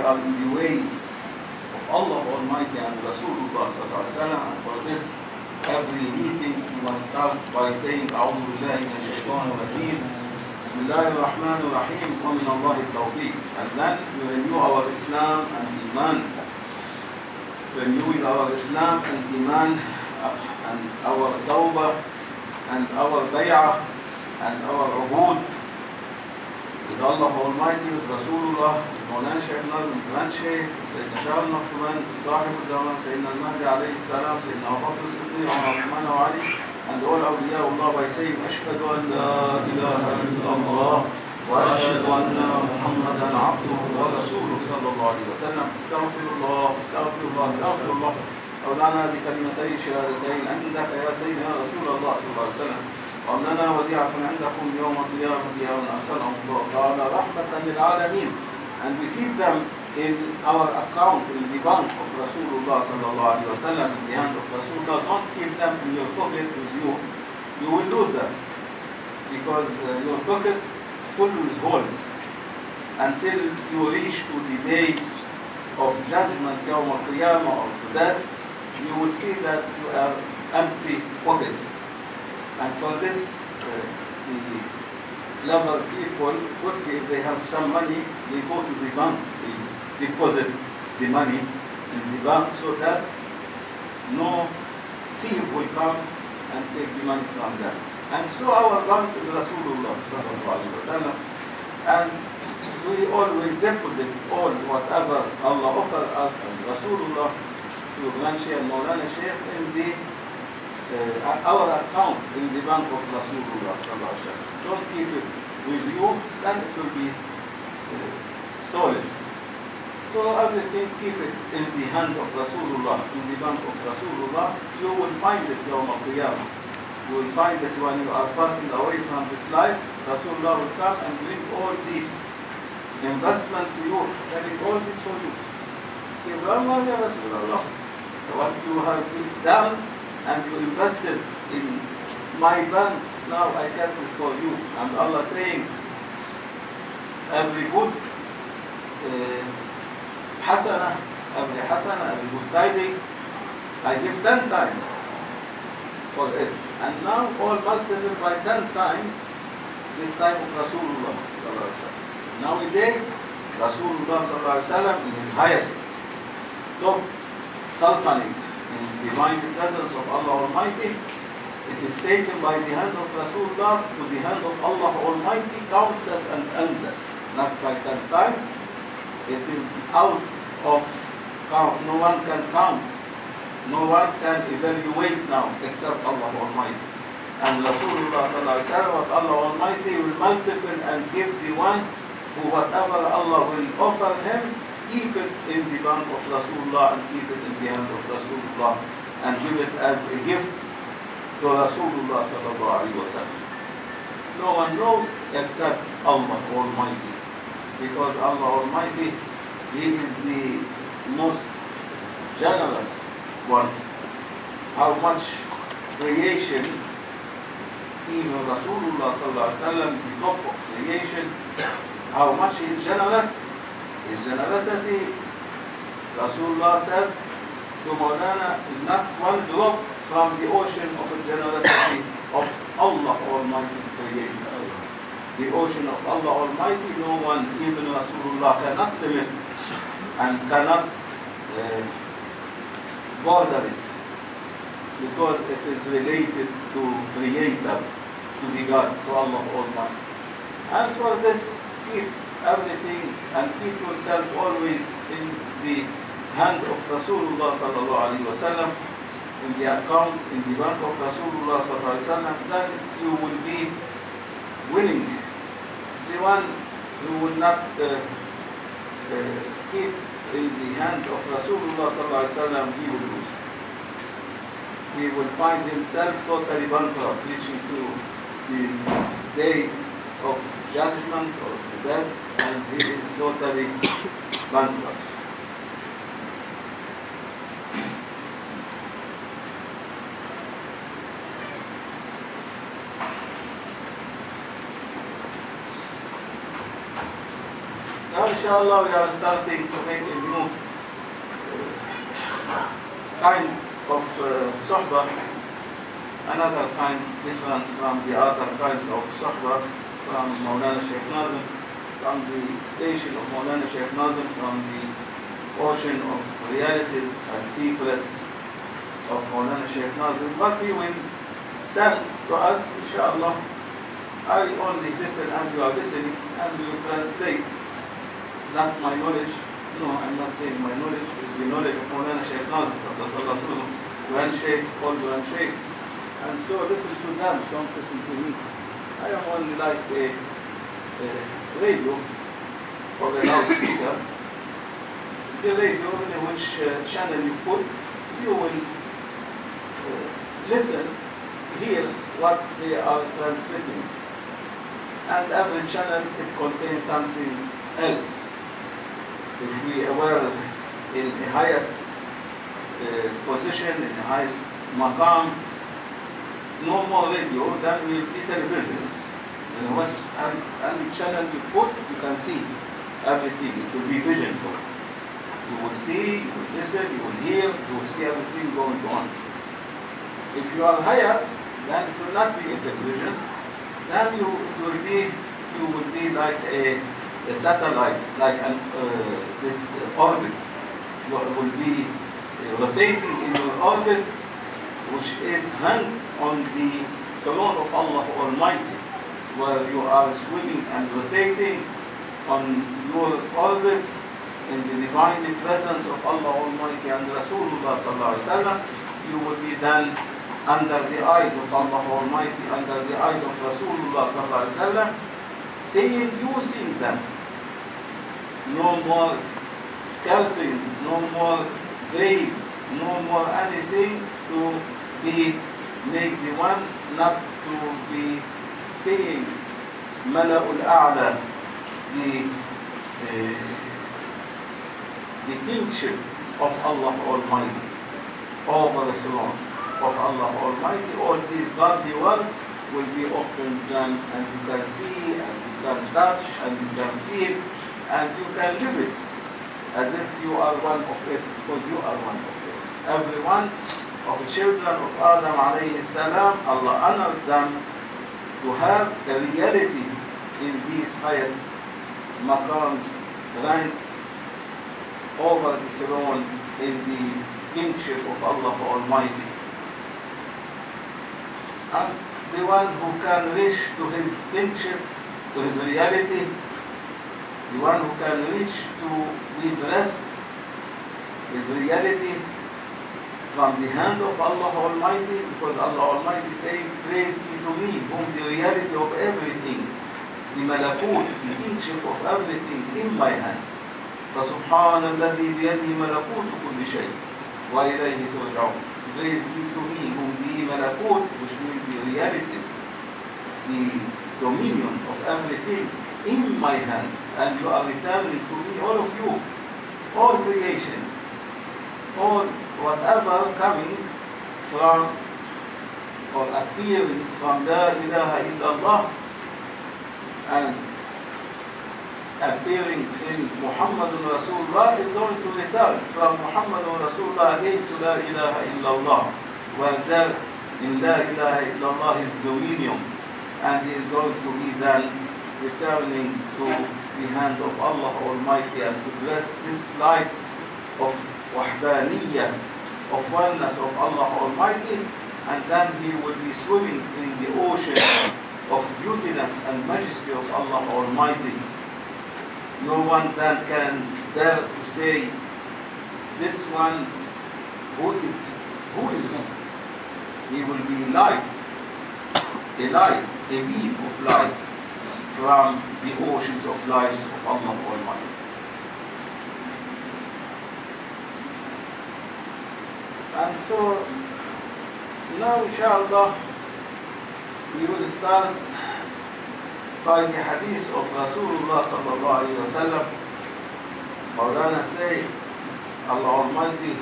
are in the way of Allah Almighty and Rasulullah sallallahu alaihi wasallam. And for this, every meeting you must start by saying أعوذ بالله من الشيطان الرجيم بسم الله الرحمن الرحيم ومن الله التوفيق. And then we renew our Islam and Iman. Renewing our Islam and Iman and our Tawbah and our Bay'ah and our Ubud with Allah Almighty, with Rasulullah, with Mawlana Shaykh Nazim, Grand Shaykh, Sayyidina Shaykh Naqshbandi, Sahib al-Zaman, Sayyidina al-Mahdi alayhi salam, Sayyidina Abu Bakr as-Siddiq, Uthman wa Ali, and all awliyaullah by saying, Ashhadu an la ilaha illallah wa ashhadu anna Muhammadan abduhu wa rasuluhu sallallahu alayhi wa sallam. Astaghfirullah, astaghfirullah, astaghfirullah. أولانا بكلمتي شهادتين عندك يا سيدنا رسول الله صلى الله عليه وسلم. وأننا وديعة عندكم يوم القيامة يا من أرسلهم الله تعالى رحمة للعالمين. And we keep them in our account, in the bank of Rasulullah sallallahu alaihi wasallam, in the hand of Rasulullah. Don't keep them in your pocket with you. You will lose them because your pocket full with holes until you reach to the day of judgment, يوم القيامة, or to death. You will see that you are empty pocket. And for this, the clever people, quickly, if they have some money, they go to the bank, they deposit the money in the bank so that no thief will come and take the money from them. And so our bank is Rasulullah sallallahu alaihi wasallam, and we always deposit all whatever Allah offers us and Rasulullah to Grand Shaykh and Mawlana Shaykh in the our account in the bank of Rasulullah sallallahu alaihi wasallam. Don't keep it with you, then it will be stolen. So everything, keep it in the hand of Rasulullah, in the bank of Rasulullah. You will find it Yawm al-Qiyamah. You will find it when you are passing away from this life. Rasulullah will come and bring all this investment to you, telling all this for you. Say, Brahma ya Rasulullah, what you have done and you invested in my bank, now I kept it for you. And Allah saying, every good hasana, every good tiding, I give 10 times for it. And now all multiplied by 10 times this time of Rasulullah. Nowadays, Rasulullah in his highest top sultanate, in the divine presence of Allah Almighty, it is taken by the hand of Rasulullah to the hand of Allah Almighty, countless and endless, not by 10 times. It is out of count. No one can count. No one can evaluate now except Allah Almighty. And Rasulullah sallallahu alaihi wasallam, what Allah Almighty will multiply and give the one who whatever Allah will offer him, keep it in the bank of Rasulullah and keep it in the hand of Rasulullah and give it as a gift to Rasulullah sallallahu alaihi wasallam. No one knows except Allah Almighty, because Allah Almighty, He is the most generous one. How much creation, even Rasulullah sallallahu alaihi wasallam, the top of creation, how much he is generous. His generosity, Rasulullah said to Mawlana, is not one drop from the ocean of the generosity of Allah Almighty Creator. The ocean of Allah Almighty, no one, even Rasulullah, cannot limit and cannot border it, because it is related to Creator, to the God, to Allah Almighty. And for this, keep everything and keep yourself always in the hand of Rasulullah sallallahu alaihi wasallam, in the account, in the bank of Rasulullah sallallahu alaihi wasallam. Then you will be winning. The one who will not keep in the hand of Rasulullah sallallahu alaihi wasallam, he will lose. He will find himself totally bankrupt, reaching to the day of judgment or the death, and he is totally bankrupt. Now, inshallah, we are starting to make a new kind of sohbah, another kind different from the other kinds of sohbah, from Mawlana Shaykh Nazim, from the station of Mawlana Shaykh Nazim, from the ocean of realities and secrets of Mawlana Shaykh Nazim. What he will send to us, inshallah, I only listen as you are listening, and we will translate. Not my knowledge. No, I'm not saying my knowledge. It's the knowledge of Mawlana Shaykh Nazim, one Shaykh, called one Shaykh. And so listen to them, don't listen to me. I am only like a radio or a loudspeaker. The radio, in which channel you put, you will listen, hear what they are transmitting. And every channel, it contains something else. If we were in the highest position, in the highest Makkam, no more radio, then will be televisions. And what any channel you put, you can see everything. It will be vision for you. You will see, you will listen, you will hear, you will see everything going on. If you are higher, then it will not be a television. Then you will be like a satellite, like this orbit. You will be rotating in your orbit, which is hung on the throne of Allah Almighty, where you are swimming and rotating on your orbit in the divine presence of Allah Almighty and Rasulullah Sallallahu Alaihi Wasallam. You will be then under the eyes of Allah Almighty, under the eyes of Rasulullah Sallallahu Alaihi Wasallam, seeing you, seeing them. No more curtains, no more veils, no more anything to make the one not to be seeing Mala'ul A'la, the kingship of Allah Almighty over the throne of Allah Almighty. All these godly world will be opened then, and you can see, and you can touch, and you can feel, and you can live it as if you are one of it, because you are one of it. Every one of the children of Adam alayhi salam, Allah honored them to have the reality in these highest maqam ranks over the throne in the kingship of Allah Almighty. And the one who can reach to his kingship, to his reality, the one who can reach to be blessed, his reality from the hand of Allah Almighty, because Allah Almighty says, praise be to me, whom the reality of everything, the malakut, the kingship of everything in my hand. فَسُبْحَانَ الَّذِي بِيَدِهِ مَلَكُوتُ كُلِّ شَيْءٍ وَإِلَيْهِ تُرْجَعُونَ. Praise be to me, whom the malakut, which means the realities, the dominion of everything in my hand, and you are returning to me, all of you, all creations, all whatever coming from or appearing from La ilaha illallah and appearing in Muhammadun Rasulullah is going to return from Muhammadun Rasulullah again to La ilaha illallah, where there in La ilaha illallah is dominion, and he is going to be then returning to the hand of Allah Almighty and to bless this light of wahdaniyah, of oneness of Allah Almighty, and then he will be swimming in the ocean of beautiness and majesty of Allah Almighty. No one then can dare to say, this one, who is who? He will be light, a beam of light from the oceans of lights of Allah Almighty. And so, now inshallah, we will start by the hadith of Rasulullah sallallahu alayhi wa sallam. Mawlana say, Allah Almighty,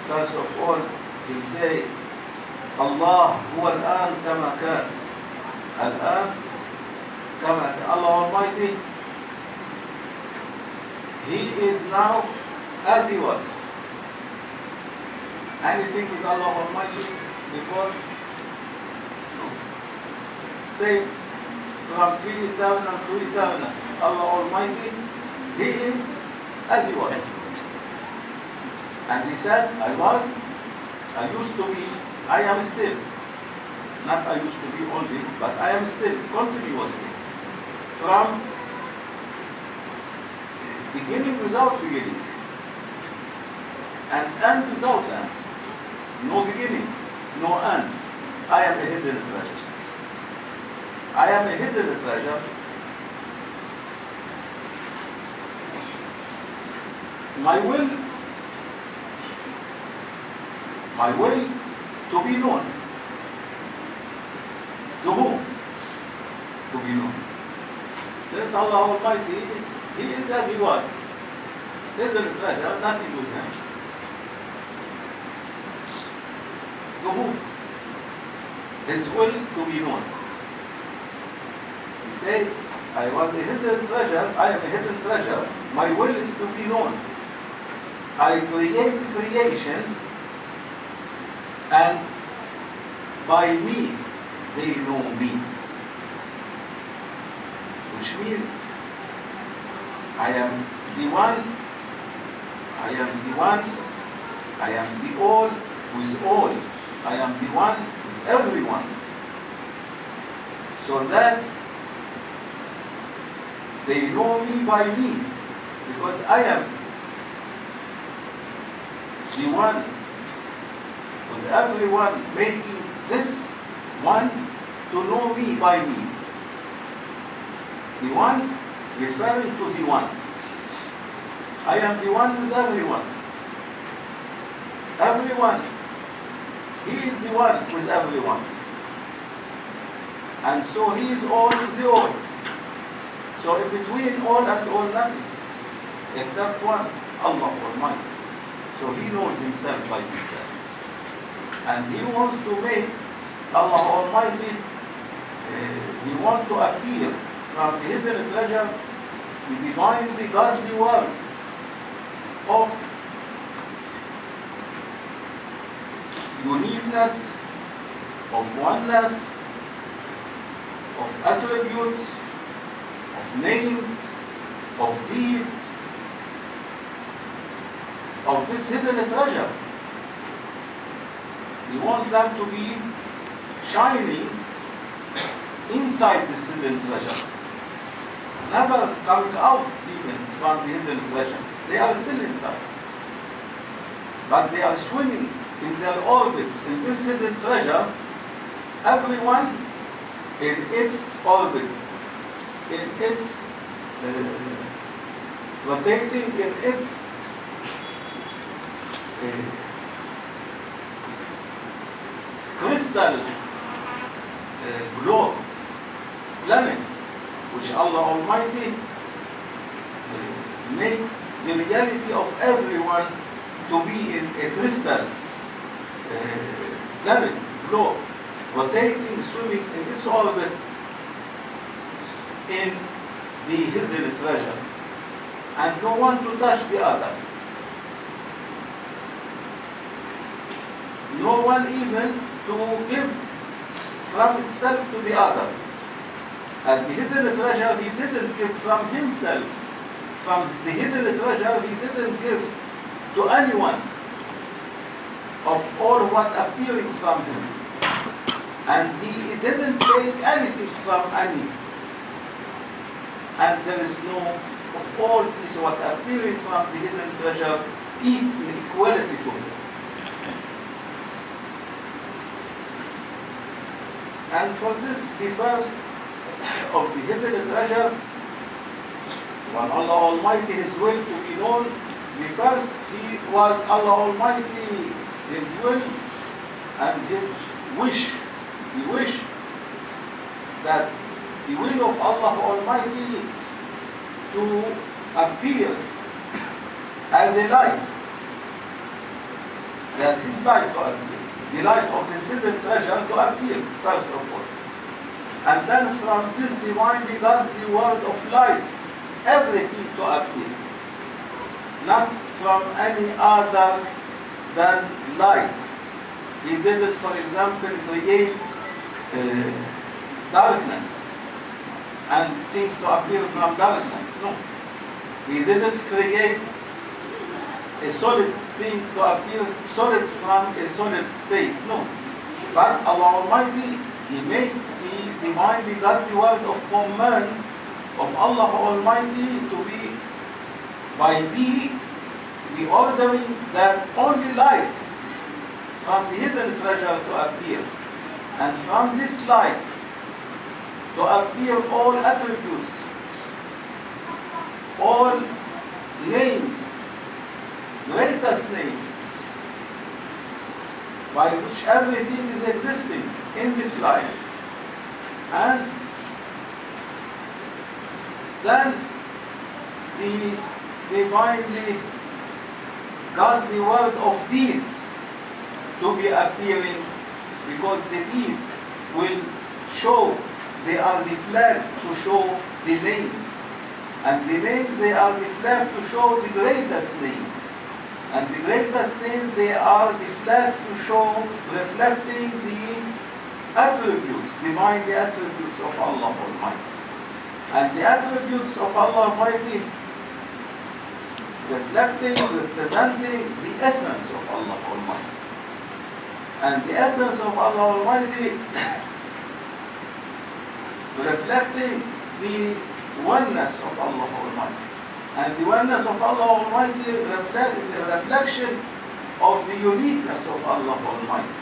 first of all, he say, Allah huwa al-an kama kan. Al-an kama kan. Allah Almighty He is now as he was. Anything with Allah Almighty before? No. Same from pre-eternal to eternal. Allah Almighty, He is as He was. And He said, I used to be, I am still. Not I used to be only, but I am still continuously. From beginning without beginning. And end without end. No beginning, no end. I am a hidden treasure. I am a hidden treasure. My will to be known. To whom? To be known. Since Allah Almighty, He is as He was. Hidden treasure, nothing with Him. To whom? His will to be known. He said, I was a hidden treasure, I am a hidden treasure, my will is to be known. I create creation, and by me, they know me. Which means, I am the one, I am the one, I am the all with all. I am the one with everyone. So that they know me by me, because I am the one with everyone, making this one to know me by me. The one referring to the one. I am the one with everyone. Everyone. He is the one with everyone. And so He is all with the all. So in between all and all nothing, except one, Allah Almighty. So He knows Himself by Himself. And He wants to make Allah Almighty, He wants to appear from the hidden treasure, the divinely godly world of uniqueness, of oneness, of attributes, of names, of deeds, of this hidden treasure. We want them to be shining inside this hidden treasure, never coming out even from the hidden treasure. They are still inside, but they are swimming in their orbits in this hidden treasure, everyone in its orbit, in its rotating in its crystal globe planet, which Allah Almighty make the reality of everyone to be in a crystal planet, globe, rotating, swimming in its orbit in the hidden treasure, and no one to touch the other. No one even to give from itself to the other. And the hidden treasure, He didn't give from Himself. From the hidden treasure, He didn't give to anyone of all what appearing from Him. And He didn't take anything from any. And there is no, of all these what appearing from the hidden treasure, equality to Him. And for this, the first of the hidden treasure, when Allah Almighty, His will to be known, the first He was Allah Almighty, His will and His wish. He wished that the will of Allah Almighty to appear as a light, that His light to appear, the light of this hidden treasure to appear first of all. And then from this divinely godly world of lights, everything to appear. not from any other than light. He didn't, for example, create darkness and things to appear from darkness. No. He didn't create a solid thing to appear solid from a solid state. No. But Allah Almighty, He made the divinely godly word of command of Allah Almighty to be, by be ordering that only light from the hidden treasure to appear, and from this light to appear all attributes, all names, greatest names, by which everything is existing in this life. And then the divinely godly word of deeds to be appearing, because the deed will show, they are the flags to show the names, and the names, they are the flag to show the greatest names, and the greatest name, they are the flag to show, reflecting the attributes, divinely attributes of Allah Almighty. And the attributes of Allah Almighty reflecting, representing the essence of Allah Almighty. And the essence of Allah Almighty reflecting the oneness of Allah Almighty. And the oneness of Allah Almighty is a reflection of the uniqueness of Allah Almighty.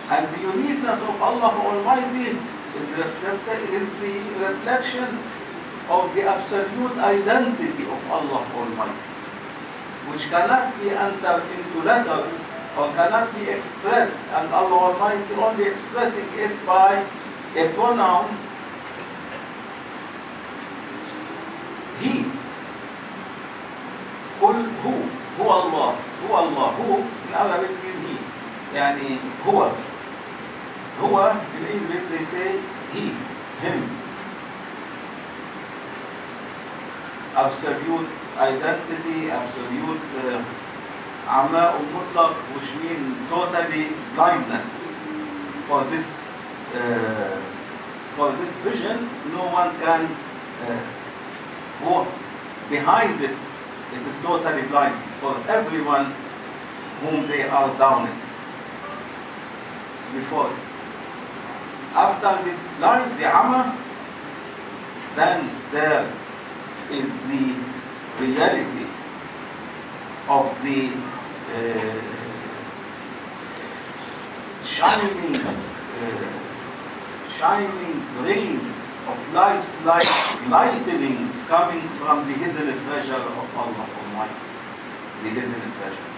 And the uniqueness of Allah Almighty is the reflection of the absolute identity of Allah Almighty, which cannot be entered into letters or cannot be expressed, and Allah Almighty only expressing it by a pronoun He. قل هو الله هو in Arabic means He. يعني هو in English they say He, Him. Absolute identity, absolute عماء مطلق, which means totally blindness. For this vision, no one can go behind it. It is totally blind for everyone whom they are down it before it. After the blind, the ama, then there is the reality of the shining rays of lightning coming from the hidden treasure of Allah Almighty. The hidden treasure.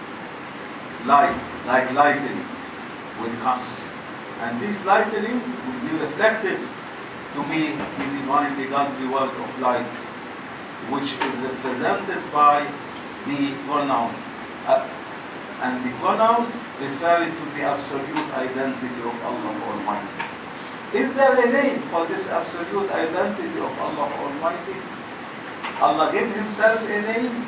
Light, like lightning, will come. And this lightning will be reflected to be the divinely godly word of light, which is represented by the pronoun. And the pronoun referring to the absolute identity of Allah Almighty. Is there a name for this absolute identity of Allah Almighty? Allah gave Himself a name?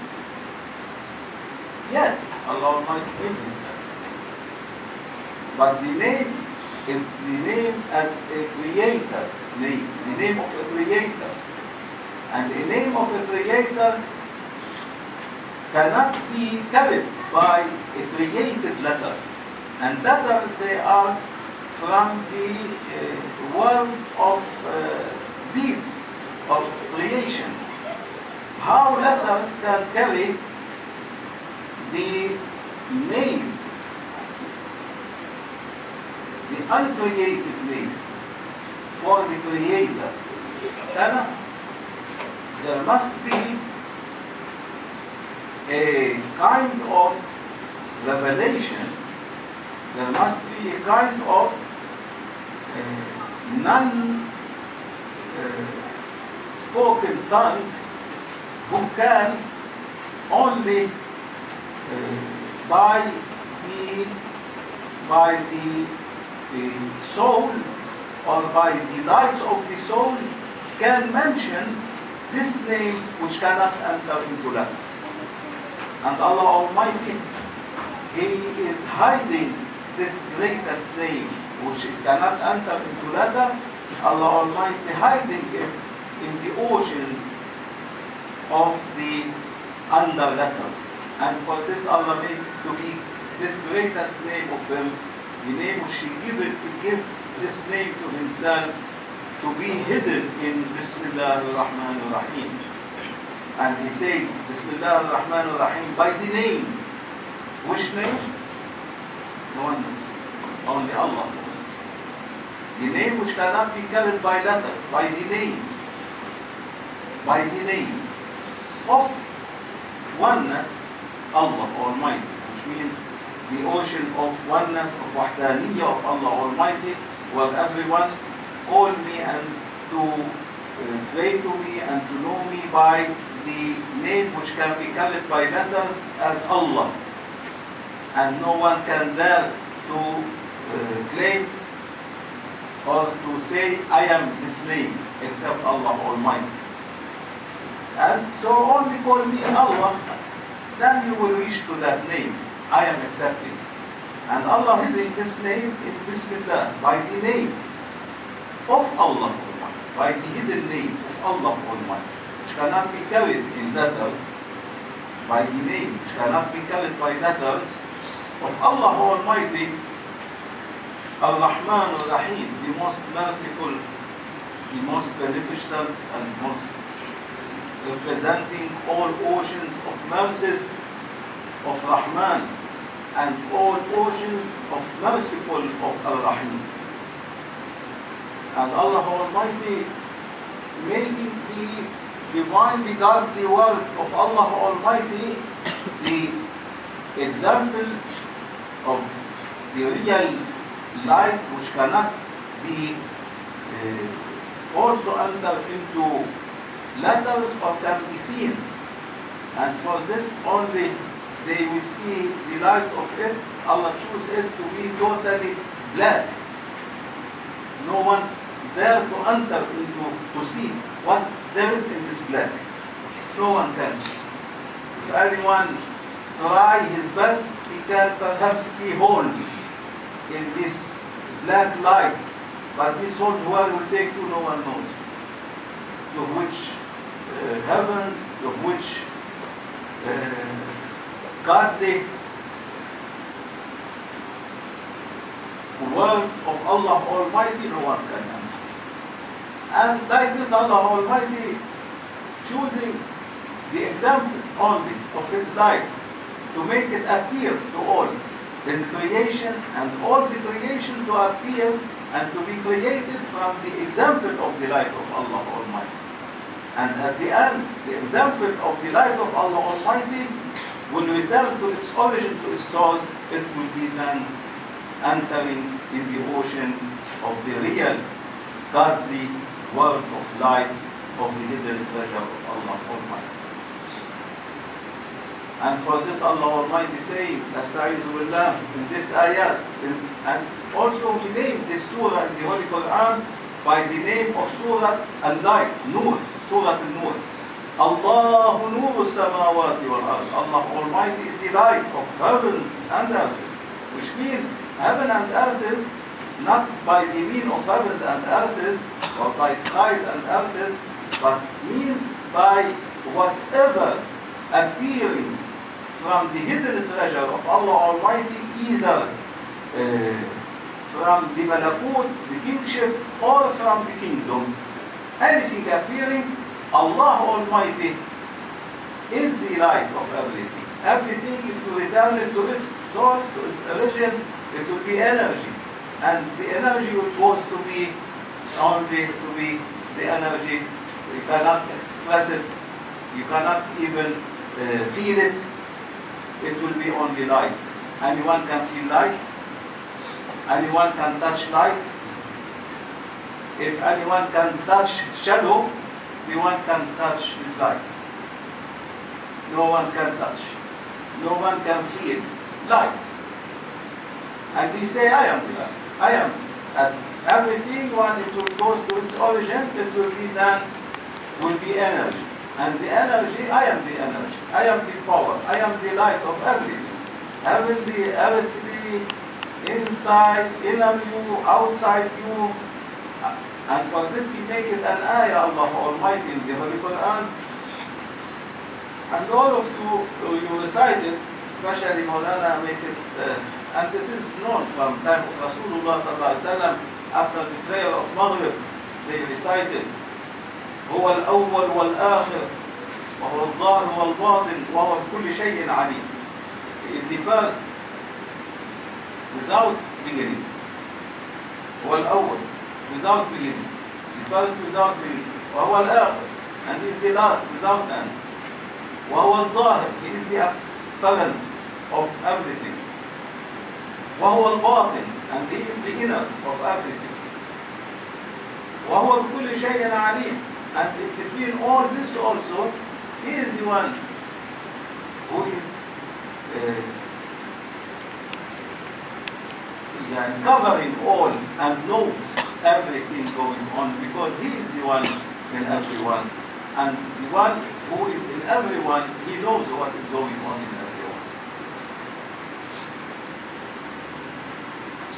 Yes, Allah Almighty gave Himself. But the name is the name as a creator name, the name of a creator. And the name of a creator cannot be carried by a created letter. And letters, they are from the world of deeds, of creations. How letters can carry the name, the uncreated name for the creator? There must be a kind of revelation, there must be a kind of non-spoken tongue who can only by the soul or by the lights of the soul can mention this name which cannot enter into letters. And Allah Almighty, He is hiding this greatest name, which it cannot enter into letter. Allah Almighty hiding it in the oceans of the under letters. And for this Allah made to be this greatest name of Him, the name which He give this name to Himself, to be hidden in Bismillah ar-Rahman ar-Rahim. And He said Bismillah ar-Rahman ar-Rahim by the name. Which name? No one knows. Only Allah knows. The name which cannot be carried by letters, by the name. By the name of oneness, Allah Almighty, which means the ocean of oneness, of wahdaniyya of Allah Almighty, where everyone call me and to pray to me and to know me by the name which can be carried by letters as Allah. And no one can dare to claim or to say, I am this name, except Allah Almighty. And so only call me Allah, then you will reach to that name. I am accepting. And Allah hiding this name in Bismillah, by the name of Allah Almighty, by the hidden name of Allah Almighty, which cannot be carried in letters, by the name which cannot be carried by letters of Allah Almighty, Ar-Rahman Ar-Rahim, the most merciful, the most beneficent, and most representing all oceans of mercies of Rahman and all oceans of merciful of Ar-Rahim. And Allah Almighty making the divinely godly word of Allah Almighty the example of the real light which cannot be also entered into letters or can be seen. And for this only they will see the light of it. Allah chooses it to be totally black. No one dare to enter into to see what there is in this black. No one can see. If anyone try his best, he can perhaps see holes in this black light, but these holes where will take to, no one knows. To which heavens, to which godly word of Allah Almighty, no one can enter. And like this, Allah Almighty choosing the example only of His light to make it appear to all His creation, and all the creation to appear and to be created from the example of the light of Allah Almighty. And at the end, the example of the light of Allah Almighty will return to its origin, to its source. It will be then entering in the ocean of the real godly world of lights of the hidden treasure of Allah Almighty. And for this Allah Almighty saying, Nasta'idhu billah, in this ayat, and also we name this surah in the Holy Quran by the name of Surah Al-Light, Nur, Surah Al-Nur. Allahu Nuru Samawati wal Ard. Allah Almighty is the light of heavens and earths, which means heaven and earths, not by the mean of heavens and earths, or by skies and earths, but means by whatever appearing from the hidden treasure of Allah Almighty, either from the malakut, the kingship, or from the kingdom. Anything appearing, Allah Almighty is the light of everything. Everything, if you return it to its source, to its origin, it will be energy. And the energy will goes to be only to be the energy. You cannot express it. You cannot even feel it. It will be only light. Anyone can feel light. Anyone can touch light. If anyone can touch shadow, anyone can touch his light. No one can touch. No one can feel light. And they say, I am the light. I am. And everything, when it will go to its origin, it will be then, will be energy. And the energy, I am the energy. I am the power. I am the light of everything. Heavenly, earthly, inside, inner you, outside you. And for this he make it an ayah, Allah Almighty, in the Holy Quran. And all of you recite it, especially Mawlana make it, and it is known from time of Rasulullah sallallahu alaihi wasallam. After the prayer of Maghrib, they recited, هو الأول والآخر وهو الظاهر والباطن وهو بكل شيء عليم. The first, without beginning. هو الأول, without beginning. The first without beginning. وهو الآخر, and he is the last without end. وهو الظاهر, he is the apparent of everything. وهو الباطن, and he is the inner of everything. وهو بكل شيء عليم, and between all this also, he is the one who is covering all and knows everything going on, because he is the one in everyone, and the one who is in everyone, he knows what is going on in everyone.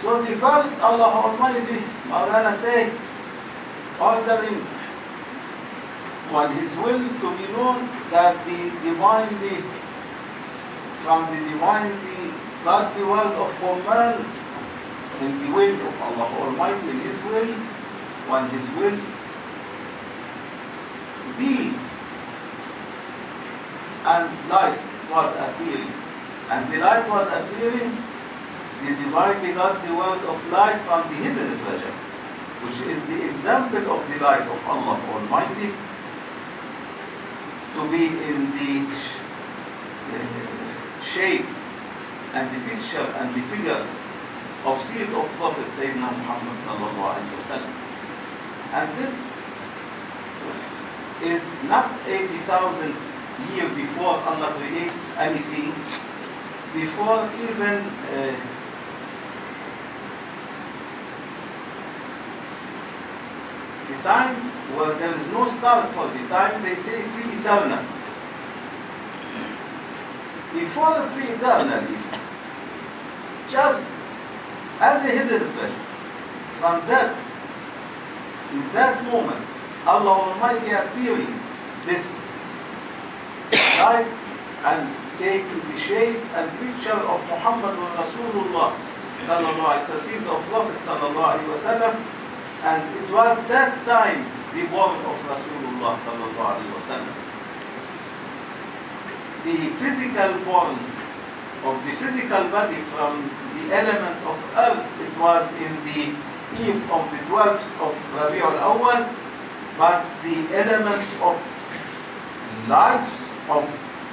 So the first, Allah Almighty, Mawlana say, ordering on his will to be known that the divinely, from the divinely godly word of command, in the will of Allah Almighty, in his will, when his will be, and light was appearing. And the light was appearing, the divinely godly word of light from the hidden treasure, which is the example of the light of Allah Almighty, to be in the shape and the picture and the figure of seed of Prophet Sayyidina Muhammad sallallahu alaihi wasallam. And this is not 80,000 years before Allah created anything, before even the time where there is no start for the time, they say pre-eternal. Before pre-eternal, just as a hidden treasure, from that, in that moment, Allah Almighty appearing this light and taking the shape and picture of Muhammad Rasulullah sallallahu alaihi wasallam, of Prophet sallallahu alaihi wasallam. And it was that time the born of Rasulullah sallallahu alaihi wasallam. The physical born of the physical body from the element of earth, it was in the eve of the 12th of Rabi'ul Awwal, but the elements of lights, of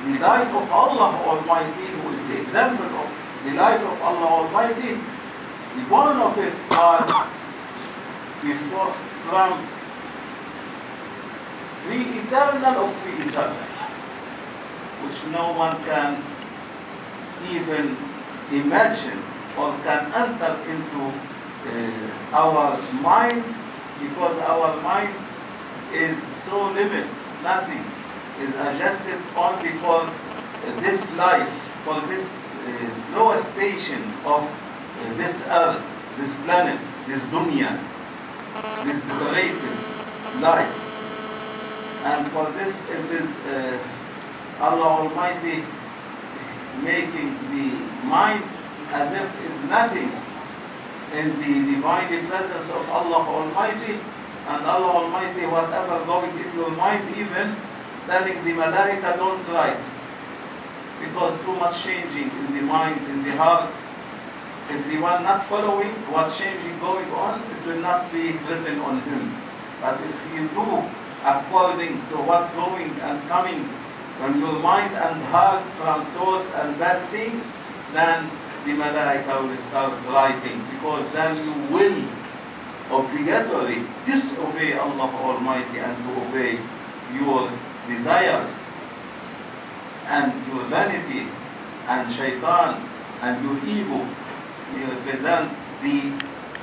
the light of Allah Almighty, who is the example of the light of Allah Almighty, the born of it was before, from pre-eternal of pre-eternal, which no one can even imagine or can enter into our mind, because our mind is so limited. Nothing is adjusted only for this life, for this lower station of this earth, this planet, this dunya, this decorated life. And for this, it is Allah Almighty making the mind as if is nothing in the divine presence of Allah Almighty. And Allah Almighty, whatever going in your mind, even telling the Malaika, don't write, because too much changing in the mind, in the heart. If the one not following what's changing going on, it will not be written on him. But if you do according to what's going and coming from your mind and heart, from thoughts and bad things, then the Malaika will start writing, because then you will obligatory disobey Allah Almighty and to obey your desires and your vanity and shaitan and your ego. They represent the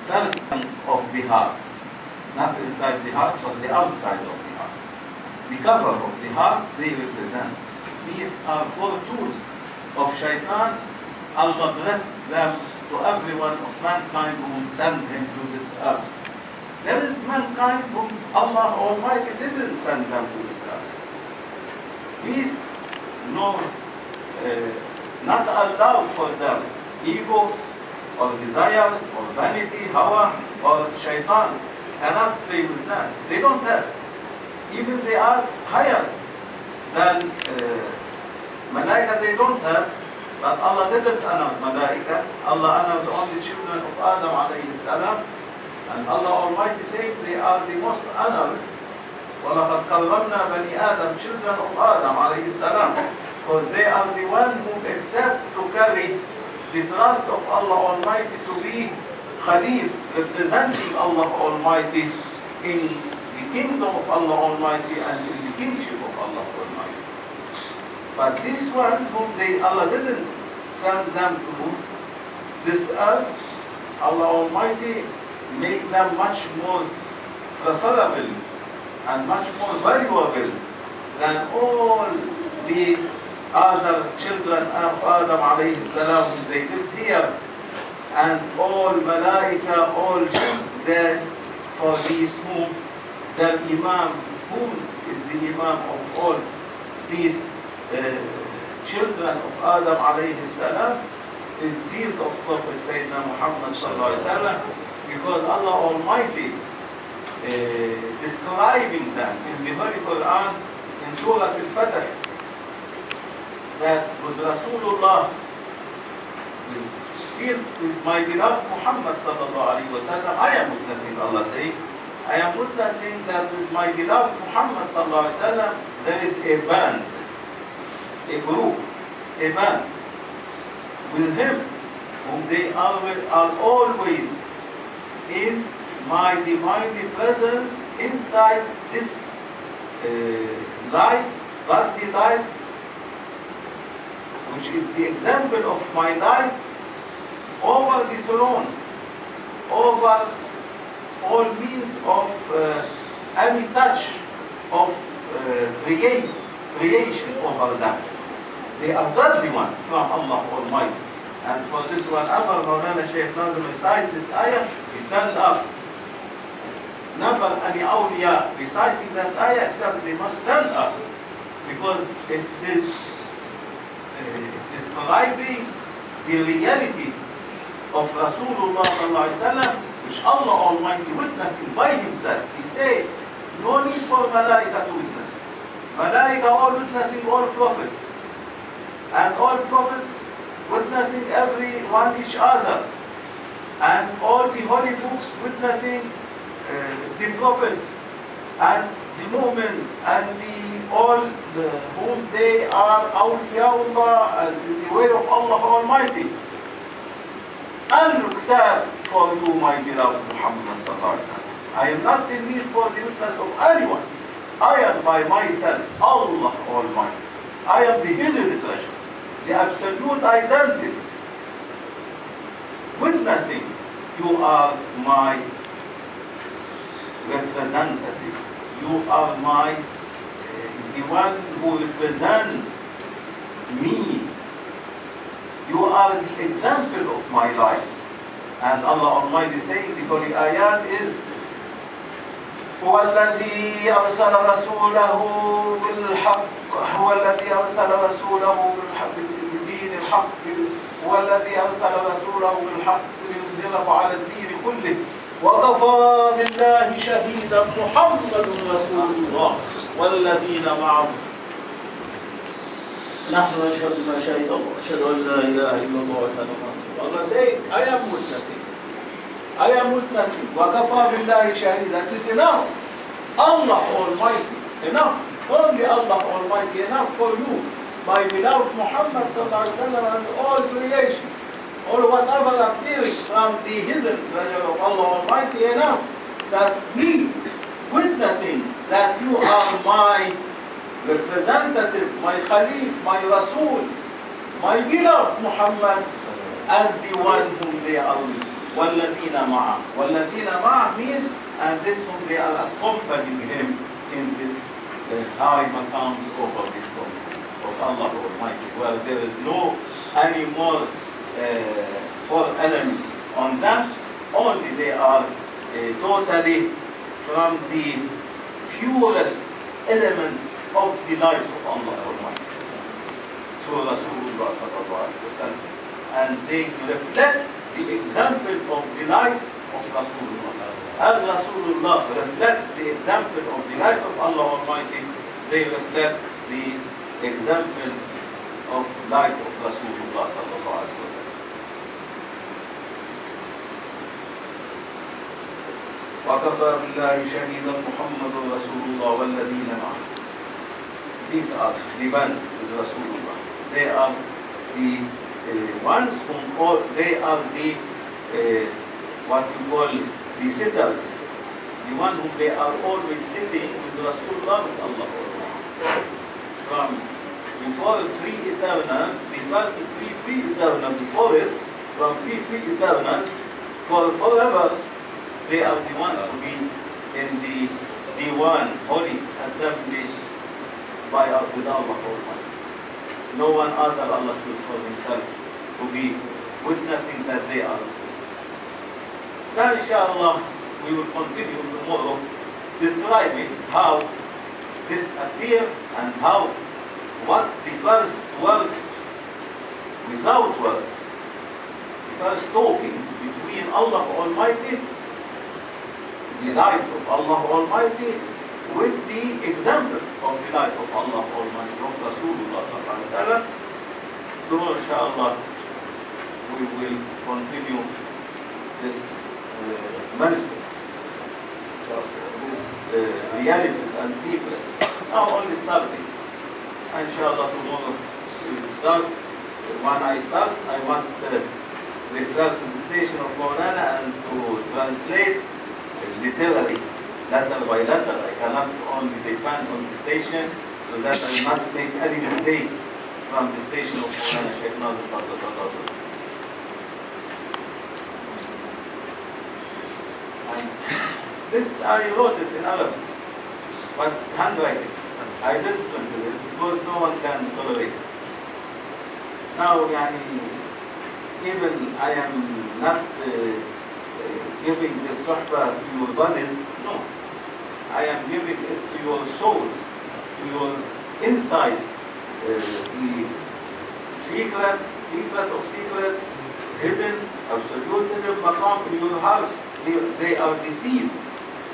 first thing of the heart, not inside the heart but the outside of the heart. the cover of the heart, they represent. These are four tools of shaitan. Allah bless them to everyone of mankind who sent him to this earth. There is mankind whom Allah Almighty didn't send them to this earth. These, no, not allowed for them. Ego, or desire, or vanity, hawa, or shaitan cannot play with that. They don't have. Even they are higher than malaika, they don't have. But Allah didn't honor malaika. Allah honored only children of Adam alayhi salam. And Allah Almighty said they are the most honored. وَلَقَدْ كَرَّمْنَا بَنِي آدَمَ, children of Adam alayhi salam. For they are the one who accept to carry the trust of Allah Almighty to be Khalif, representing Allah Almighty in the kingdom of Allah Almighty and in the kingship of Allah Almighty. But these ones whom Allah didn't send them to this earth, Allah Almighty made them much more preferable and much more valuable than all the other children of Adam alayhi salam when they lived here, and all malaika, all there for these whom their imam, whom is the imam of all these children of Adam alayhi salam, is sealed of Prophet Sayyidina Muhammad sallallahu alayhi wa sallam, because Allah Almighty describing them in the Holy Quran in Surah Al-Fatih, that was Rasulullah, sealed with my beloved Muhammad sallallahu alayhi wa sallam. I am witnessing, Allah saying, I am witnessing that with my beloved Muhammad sallallahu alayhi wa sallam, there is a band, a group, a band with him, whom they are always in my divinely presence inside this light, godly light, which is the example of my light over the throne, over all means of any touch of creation over them. They are godly one from Allah Almighty. And for this one, ever Mawlana Shaykh recite this ayah, he stand up. Never any awliya reciting that ayah except they must stand up, because it is describing the reality of Rasulullah sallallahu alaihi wasallam, which Allah Almighty witnessing by himself. He said, no need for malaika to witness. Malaika all witnessing all prophets, and all prophets witnessing every one each other, and all the holy books witnessing the prophets and the mu'mins and all whom they are awliyaullah and the way of Allah Almighty. And except for you, my beloved Muhammad sallallahu alaihi wasallam, I am not in need for the witness of anyone. I am by myself, Allah Almighty. I am the hidden treasure, the absolute identity. Witnessing, you are my representative. You are the one who represents me. You are the example of my life. And Allah Almighty saying, the holy ayat is, هو الذي أرسل رسوله بالحق هو الذي أرسل رسوله بالحق بدين الحق هو الذي أرسل رسوله بالحق ليظهره على الدين كله وكفى بالله شهيدا محمد رسول الله والذين معه نحن نشهد أن لا إله إلا الله وحده لا شريك له. Allah saying, I am witnessing. I am witnessing. وَكَفَى بِاللَّهِ شَهِيدًا. That is enough. Allah Almighty. Enough. Only Allah Almighty. Enough for you. My beloved Muhammad sallallahu alaihi wasallam and all creation. Or whatever appears from the hidden treasure of Allah Almighty. Enough. That me witnessing that you are my representative, my Khalif, my Rasul, my beloved Muhammad, and the one whom they are with. وَالَّذِينَ مَعَهُ. وَالَّذِينَ مَعَهُ means, and this whom they are accompanying him in this high maqams over this community of Allah Almighty, where there is no any more four elements on them, only they are totally from the purest elements of the life of Allah Almighty. So Rasulullah sallallahu alaihi wasallam, and they reflect the example of the life of Rasulullah. As Rasulullah reflect the example of the life of Allah Almighty, they reflect the example of life of Rasulullah sallallahu alaihi wasallam. وَكَفَى بِاللَّهِ شَهِيدًا مُحَمَّدٌ رَسُولُ اللَّهِ وَالَّذِينَ مَعَهُ. These are the band with Rasulullah. They are the ones whom all, they are the what you call the sitters, the one whom they are always sitting with Rasulullah, with Allah. From before pre-eternal, the first pre-eternal, before it, from pre-eternal, forever, they are the one to be in the one holy assembly by with Allah Almighty. No one other Allah chooses for himself to be witnessing that they are. Now inshallah we will continue tomorrow describing how this appeared and how what the first words without words, the first talking between Allah Almighty, the light of Allah Almighty, with the example of the light of Allah Almighty, of Rasulullah sallallahu alaihi wasallam. Tomorrow, inshallah, we will continue this manuscript, this realities and secrets. Now only starting. Inshallah, tomorrow we will start. When I start, I must refer to the station of Mawlana and to translate literally, letter by letter. I cannot only depend on the station, so that I will not make any mistake from the station of Mawlana Shaykh Nazir. And this I wrote it in Arabic, but handwriting. I didn't do it because no one can tolerate it. Now, even I am not giving this suhbah to your bodies, no. I am giving it to your souls, to your inside, the secret of secrets, hidden, absolute hidden Makkam in your house. They are the seeds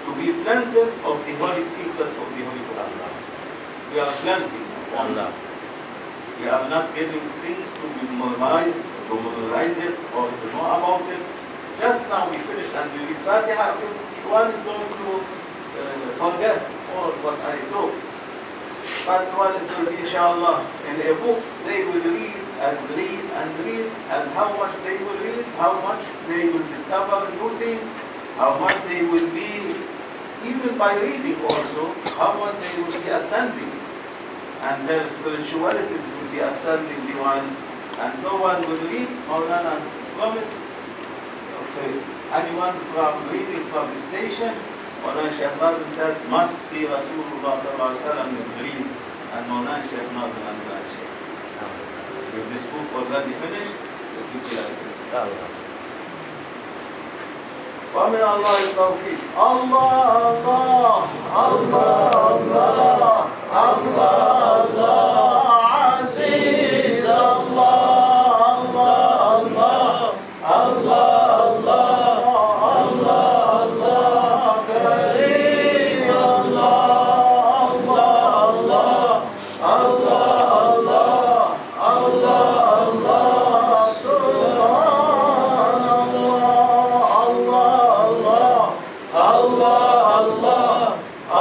to be planted of the holy secrets of the Holy Quran. We are planting Allah. We are not giving things to be memorized, to memorize it, or to know about it. Just now we finished and we read Fatiha, one is going to forget all what I told. But when it will be, inshallah, in a book, they will read and read and read, and how much they will read, how much they will discover new things, how much they will be, even by reading also, how much they will be ascending. And their spirituality will be ascending the one, and no one will read. Mawlana promised, anyone from reading from the station, Mawlana Shaykh Nazim said, must see Rasulullah sallallahu alaihi wasallam in dream, and Mawlana Shaykh Nazim and Adnan Shaykh. If this book already finished, it will be like this. ومن الله التوفيق. الله الله الله الله الله الله عزيز الله الله الله الله الله الله الله كريم الله الله الله الله الله الله سبحان الله الله الله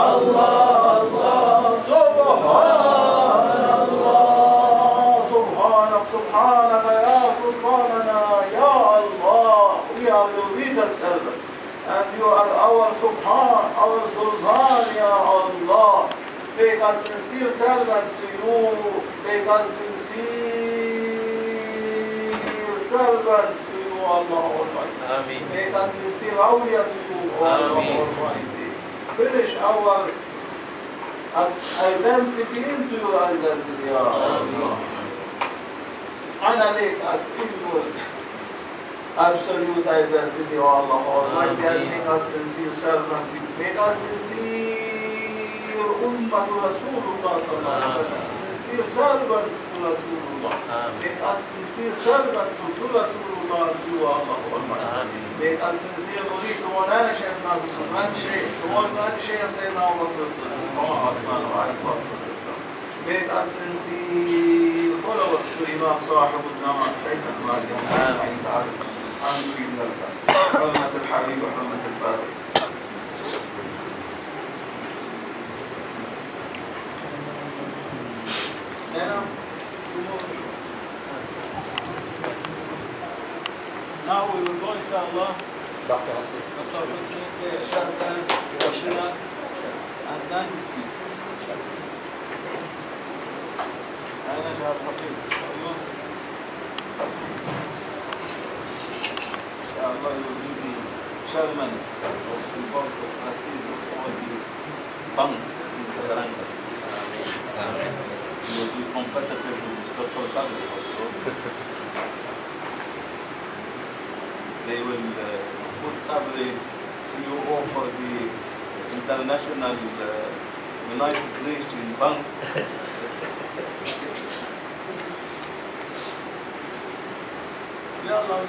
الله الله سبحان الله سبحانك سبحانك يا سلطاننا يا Allah. We are your weakest servant, and you are our Subhan, our Sultan, Ya Allah. Make us sincere servant to you, make us sincere servants to you, Allah Almighty. Ameen. Make us sincere awliya to you, Allah Almighty. Finish our identity into your identity, Ya Allah. عليك أسئل absolute identity, O Allah Almighty, and make us sincere servant. Make us sincere ummah to Rasulullah sallallahu alaihi wasallam. Sincere servant to Rasulullah. Make us sincere servant to Rasulullah and to Allah Almighty. Make us sincere murid to Mawlana Shaykh and Shaykh, to Mawlana Shaykh Sayyidina Muhammad sallallahu alaihi wasallam. Make us sincere followers to Imam Sahib al-Zaman, Sayyidina Muhammad Isa alayhi. الحمد لله حرمة الحبيب وحرمة الفاتح. Now we will go inshallah. Dr. Husni, Shaykh, Adnan will speak. أنا شهاب حقيقي. Allah will be the chairman of the board of trustees of all the banks in Sri Lanka. He will be competitive with Dr. Sabri also. They will put Sabri CEO for the International United Nations Bank. Ya Allah,